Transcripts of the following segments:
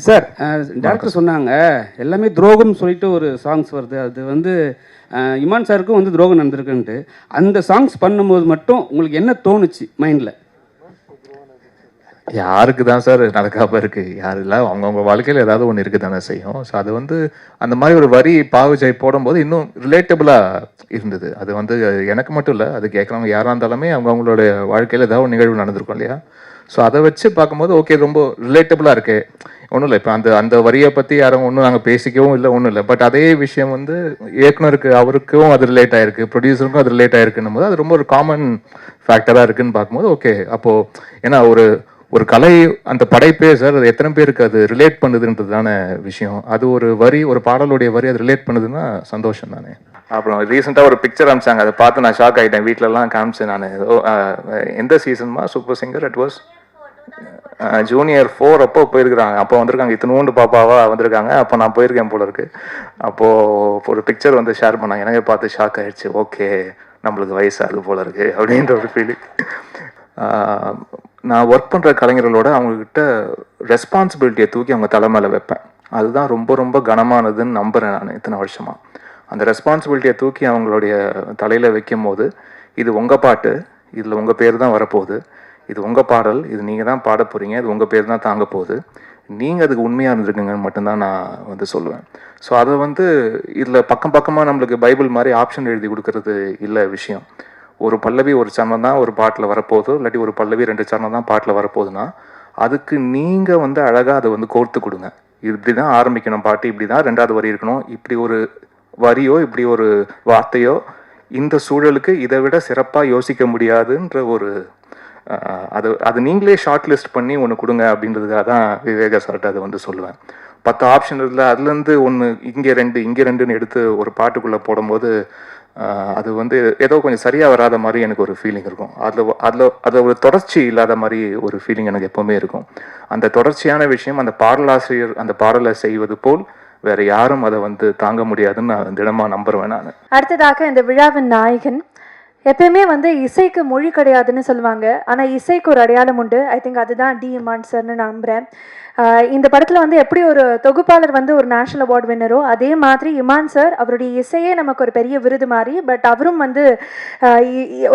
Sir director சொன்னாங்க எல்லாமே துரோகம் சொல்லிட்டு ஒரு சாங்ஸ் வருது. அது வந்து இமான் சாருக்கும் வந்து துரோகம் நடந்திருக்குன்ட்டு. அந்த சாங்ஸ் பண்ணும்போது மட்டும் உங்களுக்கு என்ன தோணுச்சு மைண்டில்? யாருக்கு தான் சார் நடக்காம இருக்கு? யாரெல்லாம் அவங்கவுங்க வாழ்க்கையில் ஏதாவது ஒன்று இருக்கு தானே செய்யும். ஸோ அது வந்து அந்த மாதிரி ஒரு வரி பாவுஜை போடும்போது இன்னும் ரிலேட்டபிளாக இருந்தது. அது வந்து எனக்கு மட்டும் இல்லை, அது கேட்குறவங்க யாராக இருந்தாலுமே அவங்கவுங்களோட வாழ்க்கையில் ஏதாவது ஒரு நிகழ்வு நடந்திருக்கும் இல்லையா? ஸோ அதை வச்சு பார்க்கும்போது ஓகே, ரொம்ப ரிலேட்டபிளாக இருக்கு. ஒன்றும் இல்லை, இப்போ அந்த அந்த வரியை பற்றி யாரும் ஒன்றும் நாங்கள் பேசிக்கவும் இல்லை, ஒன்றும் இல்லை. பட் அதே விஷயம் வந்து இயக்குனருக்கு அவருக்கும் அது ரிலேட் ஆயிருக்கு, ப்ரொடியூசருக்கும் அது ரிலேட் ஆயிருக்குன்னும் போது அது ரொம்ப ஒரு காமன் ஃபேக்டராக இருக்குன்னு பார்க்கும்போது ஓகே. அப்போது ஏன்னா ஒரு ஒரு கலை அந்த படைப்பே சார், அது எத்தனை பேருக்கு அது ரிலேட் பண்ணுதுன்றதுதான விஷயம். அது ஒரு வரி, ஒரு பாடலுடைய வரி அது ரிலேட் பண்ணுதுன்னா சந்தோஷம் தானே. அப்புறம் ரீசெண்டாக ஒரு பிக்சர் அனுப்பிச்சாங்க, அதை பார்த்து நான் ஷாக் ஆகிட்டேன். வீட்டிலலாம் காமிச்சேன் நான். எந்த சீசன்மா super singer? It was junior 4 அப்போ போயிருக்கிறாங்க. அப்போ வந்திருக்காங்க, இத்தனோண்டு பாப்பாவா வந்திருக்காங்க. அப்போ நான் போயிருக்கேன் போல இருக்கு. அப்போது ஒரு பிக்சர் வந்து ஷேர் பண்ணாங்க, எனக்கு பார்த்து ஷாக் ஆகிடுச்சு. ஓகே, நம்மளுக்கு வயசாகுது போல இருக்கு அப்படின்ற ஒரு ஃபீலிங். நான் ஒர்க் பண்ணுற கலைஞர்களோட அவங்கக்கிட்ட ரெஸ்பான்சிபிலிட்டியை தூக்கி அவங்க தலைமையில் வைப்பேன். அதுதான் ரொம்ப ரொம்ப கனமானதுன்னு நம்புகிறேன் நான் இத்தனை வருஷமாக. அந்த ரெஸ்பான்சிபிலிட்டியை தூக்கி அவங்களுடைய தலையில் வைக்கும் போது, இது உங்கள் பாட்டு, இதில் உங்கள் பேர் தான் வரப்போகுது, இது உங்கள் பாடல், இது நீங்கள் தான் பாட போகிறீங்க, இது உங்கள் பேர் தான் தாங்க போகுது, நீங்கள் அதுக்கு உண்மையாக இருந்துருக்குங்கன்னு மட்டும்தான் நான் வந்து சொல்லுவேன். ஸோ அதை வந்து இதில் பக்கம் பக்கமாக நம்மளுக்கு பைபிள் மாதிரி ஆப்ஷன் எழுதி கொடுக்கறது இல்லை விஷயம். ஒரு பல்லவி ஒரு சரணம் தான் ஒரு பாட்டில் வரப்போகுது, இல்லாட்டி ஒரு பல்லவி 2 சரணம் தான் பாட்டில் வரப்போகுதுன்னா அதுக்கு நீங்கள் வந்து அழகாக அதை வந்து கோர்த்து கொடுங்க. இப்படி தான் ஆரம்பிக்கணும் பாட்டு, இப்படி தான் 2வது வரி இருக்கணும், இப்படி ஒரு வரியோ இப்படி ஒரு வார்த்தையோ இந்த சூழலுக்கு இதை விட சிறப்பாக யோசிக்க முடியாதுன்ற ஒரு அது நீங்களே ஷார்ட் லிஸ்ட் பண்ணி ஒன்று கொடுங்க அப்படின்றதுக்காக தான் விவேக சார்ட்ட அதை வந்து சொல்லுவேன். 10 ஆப்ஷன் இல்லை, அதுலேருந்து ஒன்று இங்கே 2 இங்கே 2ன்னு எடுத்து ஒரு பாட்டுக்குள்ளே போடும்போது அது வந்து ஏதோ கொஞ்சம் சரியாக வராத மாதிரி எனக்கு ஒரு ஃபீலிங் இருக்கும். அதில் ஒரு தொடர்ச்சி இல்லாத மாதிரி ஒரு ஃபீலிங் எனக்கு எப்போவுமே இருக்கும். அந்த தொடர்ச்சியான விஷயம் அந்த பாடலாசிரியர் அந்த பாடலை செய்வது போல் வேற யாரும் அதை வந்து தாங்க முடியாதுன்னு நான் தினமாக நம்புறேன் நான். அடுத்ததாக இந்த விழாவின் நாயகன். எப்பயுமே வந்து இசைக்கு மொழி கிடையாதுன்னு சொல்லுவாங்க, ஆனால் இசைக்கு ஒரு அடையாளம் உண்டு. ஐ திங்க் அதுதான் டி இமான் சார்னு நம்புகிறேன். இந்த படத்தில் வந்து எப்படி ஒரு தொகுப்பாளர் வந்து ஒரு நேஷனல் அவார்டு வின்னரோ, அதே மாதிரி இமான் சார் அவருடைய இசையே நமக்கு ஒரு பெரிய விருது மாதிரி. பட் அவரும் வந்து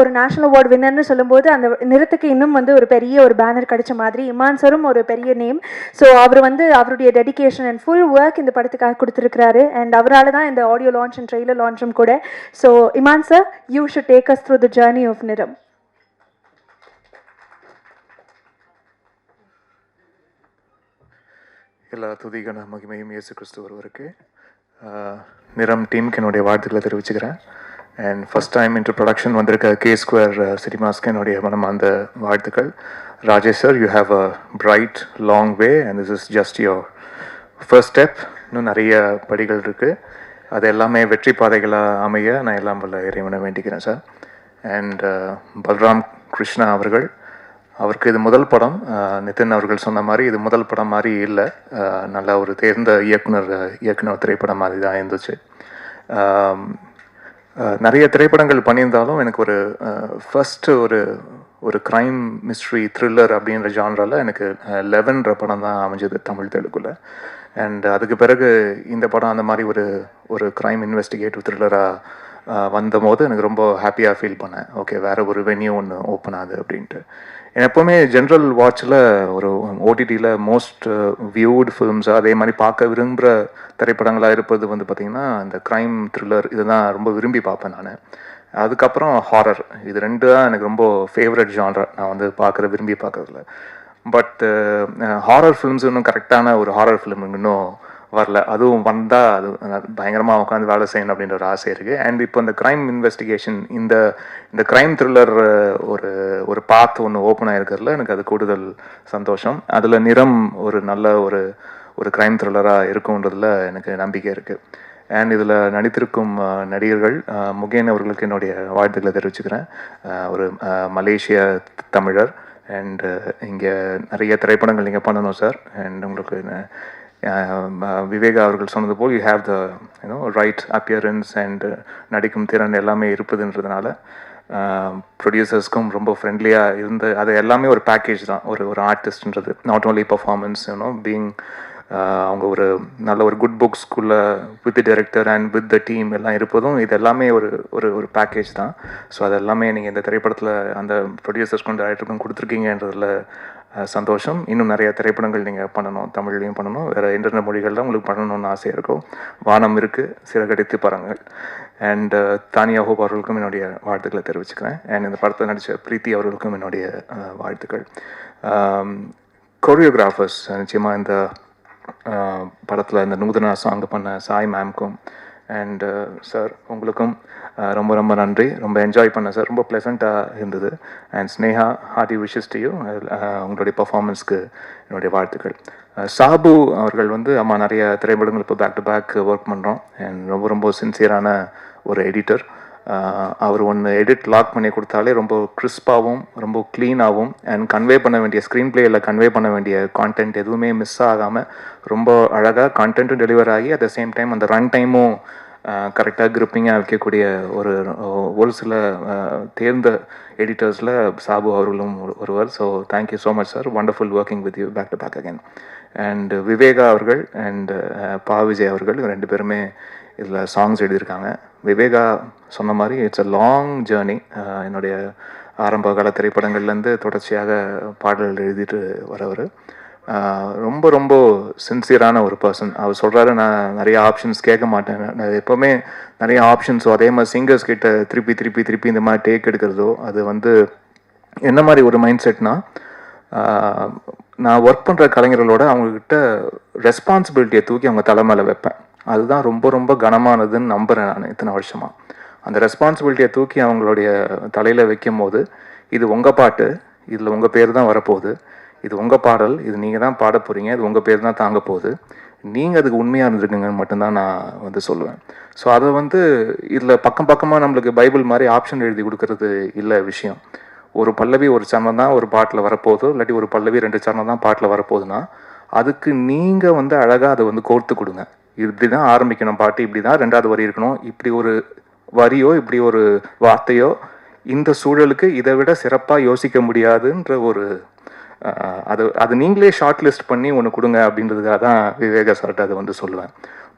ஒரு நேஷனல் அவார்டு வின்னர்னு சொல்லும்போது அந்த நிறத்துக்கு இன்னும் வந்து ஒரு பெரிய ஒரு பேனர் கிடைச்ச மாதிரி இமான் சாரும் ஒரு பெரிய நேம். ஸோ அவர் வந்து அவருடைய டெடிகேஷன் அண்ட் ஃபுல் ஒர்க் இந்த படத்துக்காக கொடுத்துருக்கிறாரு. அண்ட் அவரால் தான் இந்த ஆடியோ லான்ச் அண்ட் ட்ரெய்லர் லான்ச்சும் கூட. So Imman sir, you should take us through the journey of Niram. எல்லா துதிகன மகிமையும் இயேசு கிறிஸ்து ஒருவருக்கு. நிறம் டீமுக்கு என்னுடைய வாழ்த்துக்களை தெரிவிச்சுக்கிறேன். And first time into production வந்திருக்க K2 சினிமாஸ்க்கு என்னுடைய மனமார்ந்த வாழ்த்துக்கள். Rajesh sir, you have a bright long way and this is just your first step. இன்னும் நிறைய படிகள் இருக்குது, அது எல்லாமே வெற்றி பாதைகளாக அமைய நான் எல்லாம் வல்ல இறைவனை வேண்டிக்கிறேன் சார். அண்ட் பல்ராம் கிருஷ்ணா அவர்கள், அவருக்கு இது முதல் படம். நிதின் அவர்கள் சொன்ன மாதிரி இது முதல் படம் மாதிரி இல்லை, நல்ல ஒரு தேர்ந்த இயக்குனர் திரைப்படம் மாதிரி தான் இருந்துச்சு. நிறைய திரைப்படங்கள் பண்ணியிருந்தாலும் எனக்கு ஒரு ஃபஸ்ட்டு ஒரு க்ரைம் மிஸ்ட்ரி த்ரில்லர் அப்படின்ற ஜான்ராவில் எனக்கு 11 படம் தான் அமைஞ்சது தமிழ் தெலுங்குல. அண்ட் அதுக்கு பிறகு இந்த படம் அந்த மாதிரி ஒரு க்ரைம் இன்வெஸ்டிகேட்டிவ் த்ரில்லராக வந்தபோது எனக்கு ரொம்ப ஹாப்பியாக ஃபீல் பண்ணேன். ஓகே, வேறு ஒரு வென்யூ ஒன்று ஓப்பன் ஆகுது அப்படின்ட்டு. எப்போவுமே ஜென்ரல் வாட்சில் ஒரு ஓடிடியில் மோஸ்ட் வியூடு ஃபிலிம்ஸாக அதே மாதிரி பார்க்க விரும்புகிற திரைப்படங்களாக இருப்பது வந்து பார்த்திங்கன்னா இந்த க்ரைம் த்ரில்லர், இதுதான் ரொம்ப விரும்பி பார்ப்பேன் நான். அதுக்கப்புறம் ஹாரர், இது 2 தான் எனக்கு ரொம்ப ஃபேவரட் ஜான்ரா நான் வந்து விரும்பி பார்க்குறதுல. பட் ஹாரர் ஃபிலிம்ஸ் இன்னும் கரெக்டான ஒரு ஹாரர் ஃபிலிம் இன்னும் வரல. அதுவும் வந்தால் அது பயங்கரமாக உட்காந்து வேலை செய்யணும் அப்படின்ற ஒரு ஆசை இருக்குது. அண்ட் இப்போ இந்த க்ரைம் இன்வெஸ்டிகேஷன், இந்த க்ரைம் த்ரில்லர் ஒரு பாத் ஒன்று ஓப்பன் ஆகிருக்கிறதுல எனக்கு அது கூடுதல் சந்தோஷம். அதில் நிறம் ஒரு நல்ல ஒரு க்ரைம் த்ரில்லராக இருக்குன்றதுல எனக்கு நம்பிக்கை இருக்குது. அண்ட் இதில் நடித்திருக்கும் நடிகர்கள் முகேன் அவர்களுக்கு என்னுடைய வாழ்த்துக்களை தெரிவிச்சுக்கிறேன். ஒரு மலேசிய தமிழர். அண்டு இங்கே நிறைய திரைப்படங்கள் நீங்கள் பண்ணணும் சார். அண்ட் உங்களுக்கு விவேகா அவர்கள் சொன்னது போல் you have the right appearance and நடிக்கும் திறன் எல்லாமே இருப்பதுன்றதுனால ப்ரொடியூசர்ஸ்க்கும் ரொம்ப ஃப்ரெண்ட்லியாக இருந்து அது எல்லாமே ஒரு பேக்கேஜ் தான் ஒரு ஆர்டிஸ்ட்ன்றது. நாட் ஓன்லி பர்ஃபார்மன்ஸ் பீயிங் அவங்க ஒரு நல்ல ஒரு குட் புக்ஸ்குள்ளே with the director and with the team எல்லாம் இருப்பதும் இது எல்லாமே ஒரு பேக்கேஜ் தான். ஸோ அது எல்லாமே நீங்கள் இந்த திரைப்படத்தில் அந்த ப்ரொடியூசர்ஸ்க்கும் டைரக்டருக்கும் கொடுத்துருக்கீங்கன்றதில் சந்தோஷம். இன்னும் நிறைய திரைப்படங்கள் நீங்கள் பண்ணணும், தமிழ்லையும் பண்ணணும், வேறு இன்டர்நெட் மொழிகளில் உங்களுக்கு பண்ணணும்னு ஆசையாக இருக்கும். வானம் இருக்குது, சிறகடித்து பாருங்கள். அண்ட் தானியா ஹோப் அவர்களுக்கும் என்னுடைய வாழ்த்துக்களை தெரிவிச்சுக்கிறேன். அண்ட் இந்த படத்தில் நடித்த பிரீத்தி அவர்களுக்கும் என்னுடைய வாழ்த்துக்கள். கொரியோகிராஃபர்ஸ் நிச்சயமாக இந்த படத்தில் இந்த நூதனா சாங் பண்ண சாய் மேம்க்கும் அண்ட் சார் உங்களுக்கும் ரொம்ப ரொம்ப நன்றி. ரொம்ப என்ஜாய் பண்ணேன் சார், ரொம்ப ப்ளசண்ட்டாக இருந்தது. And Sneha, hearty wishes to you. உங்களுடைய பர்ஃபார்மன்ஸ்க்கு என்னுடைய வாழ்த்துக்கள். சாபு அவர்கள் அம்மா நிறைய திரைப்படங்கள் இப்போ பேக் டு பேக் ஒர்க் பண்ணுறோம். அண்ட் ரொம்ப ரொம்ப சின்சியரான ஒரு எடிட்டர். அவர் ஒன்று எடிட் லாக் பண்ணி கொடுத்தாலே ரொம்ப கிறிஸ்பாகவும் ரொம்ப க்ளீனாகவும் அண்ட் கன்வே பண்ண வேண்டிய ஸ்க்ரீன் பிளேயில் கன்வே பண்ண வேண்டிய கான்டென்ட் எதுவுமே மிஸ் ஆகாமல் ரொம்ப அழகாக கான்டென்ட்டும் டெலிவர் ஆகி அட் த சேம் டைம் அந்த ரன் டைமும் கரெக்டாக கிரிப்பிங்காக வைக்கக்கூடிய ஒரு சில தேர்ந்த எடிட்டர்ஸில் சாபு அவர்களும் ஒருவர். So thank you so much sir, wonderful working with you back to back again. And Viveka அவர்கள் அண்ட் பா விஜய் அவர்கள் ரெண்டு பேருமே இதில் சாங்ஸ் எழுதியிருக்காங்க. விவேகா சொன்ன மாதிரி இட்ஸ் அ லாங் ஜேர்னி. என்னுடைய ஆரம்ப கால திரைப்படங்கள்லேருந்து தொடர்ச்சியாக பாடல்கள் எழுதிட்டு வரவர். ரொம்ப ரொம்ப சின்சியரான ஒரு பர்சன். அவர் சொல்கிறாரு, நான் நிறைய ஆப்ஷன்ஸ் கேட்க மாட்டேன், நான் எப்போவுமே நிறைய ஆப்ஷன்ஸோ அதே மாதிரி சிங்கர்ஸ் கிட்ட திருப்பி திருப்பி திருப்பி இந்த மாதிரி டேக் எடுக்கிறதோ அது என்ன மாதிரி ஒரு மைண்ட் செட்னா, நான் ஒர்க் பண்ணுற கலைஞர்களோட அவங்கக்கிட்ட ரெஸ்பான்சிபிலிட்டியை தூக்கி அவங்க தலை மேலே வைப்பேன். அதுதான் ரொம்ப ரொம்ப கனமானதுன்னு நம்புகிறேன் நான் இத்தனை வருஷமாக. அந்த ரெஸ்பான்சிபிலிட்டியை தூக்கி அவங்களுடைய தலையில் வைக்கும் போது, இது உங்கள் பாட்டு, இதில் உங்கள் பேர் தான் வரப்போகுது, இது உங்கள் பாடல், இது நீங்கள் தான் பாட போகிறீங்க, இது உங்கள் பேர் தான் தாங்க போகுது, நீங்கள் அதுக்கு உண்மையாக இருந்துருக்குங்கன்னு மட்டும்தான் நான் சொல்லுவேன். ஸோ அதை இதில் பக்கம் பக்கமாக நம்மளுக்கு பைபிள் மாதிரி ஆப்ஷன் எழுதி கொடுக்கறது இல்லை விஷயம். ஒரு பல்லவி ஒரு சரணம் தான் ஒரு பாட்டில் வரப்போகுதோ, இல்லாட்டி ஒரு பல்லவி 2 சரணம் தான் பாட்டில் வரப்போகுதுன்னா அதுக்கு நீங்கள் அழகாக அதை கோர்த்து கொடுங்க. இப்படி தான் ஆரம்பிக்கணும் பாட்டு, இப்படி தான் 2வது வரி இருக்கணும், இப்படி ஒரு வரியோ இப்படி ஒரு வார்த்தையோ இந்த சூழலுக்கு இதை விட சிறப்பாக யோசிக்க முடியாதுன்ற அது நீங்களே ஷார்ட் லிஸ்ட் பண்ணி ஒன்று கொடுங்க அப்படின்றதுக்காக தான் விவேகா சார்ட்ட அதை சொல்லுவேன்.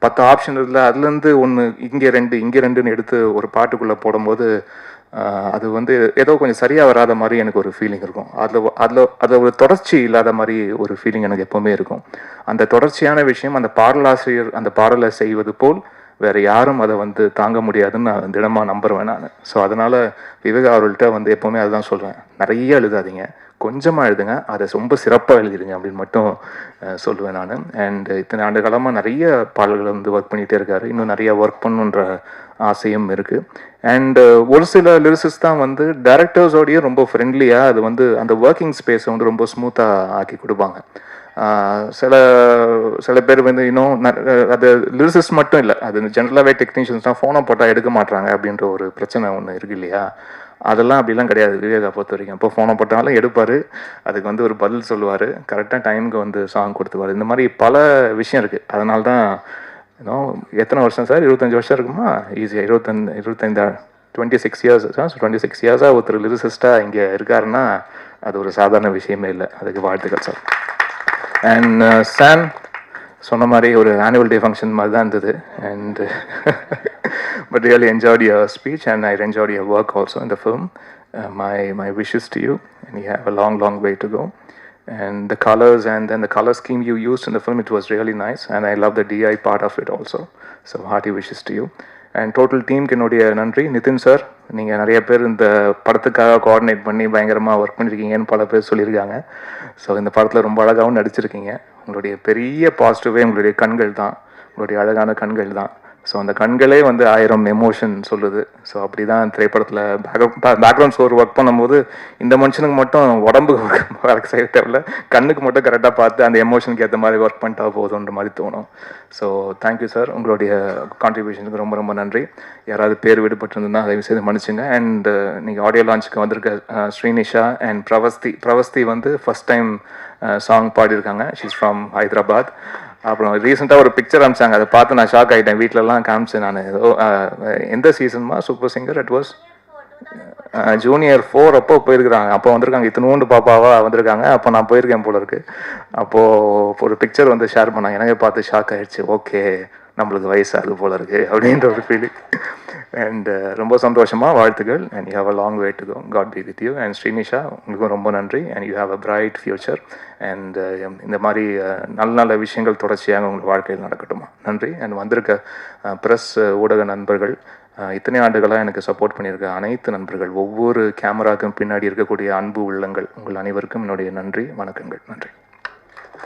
10 ஆப்ஷன் இதில் அதுலேருந்து ஒன்று இங்கே 2 எடுத்து ஒரு பாட்டுக்குள்ளே போடும்போது அது ஏதோ கொஞ்சம் சரியாக வராத மாதிரி எனக்கு ஒரு ஃபீலிங் இருக்கும். அதில் ஒரு தொடர்ச்சி இல்லாத மாதிரி ஒரு ஃபீலிங் எனக்கு எப்போவுமே இருக்கும். அந்த தொடர்ச்சியான விஷயம் அந்த பாடலாசிரியர் அந்த பாடலை செய்வது போல் வேறு யாரும் அதை தாங்க முடியாதுன்னு நான் தினமாக நம்புறேன் நான். ஸோ அதனால் விவேகா அவர்கள்ட்ட எப்போவுமே அதுதான் சொல்கிறேன், நிறைய எழுதாதீங்க, கொஞ்சமாக எழுதுங்க, அதை ரொம்ப சிறப்பாக எழுதிடுங்க அப்படின்னு மட்டும் சொல்லுவேன் நான். அண்ட் இத்தனை ஆண்டு காலமாக நிறைய பாடல்களை ஒர்க் பண்ணிகிட்டே இருக்காரு, இன்னும் நிறைய ஒர்க் பண்ணுன்ற ஆசையும் இருக்குது. அண்ட் ஒரு சில லிரிசிஸ் தான் டைரக்டர்ஸோடையே ரொம்ப ஃப்ரெண்ட்லியாக அது அந்த ஒர்க்கிங் ஸ்பேஸை ரொம்ப ஸ்மூத்தாக ஆக்கி கொடுப்பாங்க. சில பேர் இன்னும் அது லிரிசிஸ்ட் மட்டும் இல்லை, அது ஜென்ரலாகவே டெக்னீஷியன்ஸ் தான் ஃபோனை போட்டால் எடுக்க மாட்டாங்க அப்படின்ற ஒரு பிரச்சனை ஒன்று இருக்குது இல்லையா. அதெல்லாம் அப்படிலாம் கிடையாது விவேகா பொறுத்த வரைக்கும். இப்போ ஃபோனை போட்டாலும் எடுப்பார், அதுக்கு ஒரு பதில் சொல்லுவார், கரெக்டாக டைமுக்கு சாங் கொடுத்துருவார். இந்த மாதிரி பல விஷயம் இருக்குது. அதனால தான் எத்தனை வருஷம் சார், 25 வருஷம் இருக்குமா, ஈஸியாக 25 26 இயர்ஸ். 26 இயர்ஸாக ஒருத்தர் லிரிசிஸ்டாக இங்கே இருக்காருன்னா அது ஒரு சாதாரண விஷயமே இல்லை. அதுக்கு வாழ்த்துக்கள் சார். அண்ட் சாம் சொன்ன மாதிரி ஒரு ஆனுவல் டே ஃபங்க்ஷன் மாதிரி தான் இருந்தது. And but really enjoyed your speech and I enjoyed your work also in the film. My wishes to you, and you have a long way to go. And the colors and then the color scheme you used in the film, it was really nice, and I love the DI part of it also. So hearty wishes to you. And total team என்னுடைய நன்றி. Nitin sir, நீங்கள் நிறைய பேர் இந்த படத்துக்காக coordinate பண்ணி பயங்கரமாக work பண்ணியிருக்கீங்கன்னு பல பேர் சொல்லியிருக்காங்க. ஸோ இந்த படத்தில் ரொம்ப அழகாகவும் நடிச்சிருக்கீங்க. உங்களுடைய பெரிய பாசிட்டிவே உங்களுடைய கண்கள் தான், உங்களுடைய அழகான கண்கள் தான். ஸோ அந்த கண்களே 1000 எமோஷன் சொல்லுது. ஸோ அப்படி தான் திரைப்படத்தில் பேக்ரவுண்ட் ஸ்கோர் ஒர்க் பண்ணும்போது இந்த மனுஷனுக்கு மட்டும் உடம்புக்கு ஒர்க் செய்ய தேவையில்ல, கண்ணுக்கு மட்டும் கரெக்டாக பார்த்து அந்த எமோஷனுக்கு ஏற்ற மாதிரி ஒர்க் பண்ணிட்டா போதுன்ற மாதிரி தோணும். ஸோ தேங்க்யூ சார், உங்களுடைய கான்ட்ரிபியூஷனுக்கு ரொம்ப ரொம்ப நன்றி. யாராவது பேர் விடுபட்டிருந்ததுன்னா அதை செய்து மன்னிச்சுங்க. அண்ட் நீங்கள் ஆடியோ லான்ச்சுக்கு வந்திருக்க Srinisha and Pravasthi first time song பாடியிருக்காங்க. She's from Hyderabad. அப்புறம் ரீசெண்டாக ஒரு பிக்சர் அனுப்பிச்சாங்க, அதை பார்த்து நான் ஷாக் ஆகிட்டேன். வீட்டிலலாம் காமிச்சேன் நான். ஏதோ எந்த சீசன்மா super singer it was junior 4 அப்போ போயிருக்கிறாங்க. அப்போ வந்திருக்காங்க, இத்தினூண்டு பாப்பாவா வந்திருக்காங்க. அப்போ நான் போயிருக்கேன் போல இருக்கு. அப்போது ஒரு பிக்சர் வந்து ஷேர் பண்ணாங்க. எனக்கு பார்த்து ஷாக் ஆகிடுச்சு. ஓகே, நம்மளுக்கு வயசாகுது போல இருக்கு அப்படின்ற ஒரு ஃபீலிங். அண்ட் ரொம்ப சந்தோஷமாக வாழ்த்துக்கள். And you have a long way to go. God be with you. And Srinisha, உங்களுக்கும் ரொம்ப நன்றி. And you have a bright future. And இந்த மாதிரி நல்ல நல்ல விஷயங்கள் தொடர்ச்சியாக உங்கள் வாழ்க்கையில் நடக்கட்டுமா. நன்றி. அண்ட் வந்திருக்க ப்ரெஸ் ஊடக நண்பர்கள், இத்தனை ஆண்டுகளாக எனக்கு சப்போர்ட் பண்ணியிருக்க அனைத்து நண்பர்கள், ஒவ்வொரு கேமராவுக்கும் பின்னாடி இருக்கக்கூடிய அன்பு உள்ளங்கள், உங்கள் அனைவருக்கும் என்னுடைய நன்றி, வணக்கங்கள். நன்றி.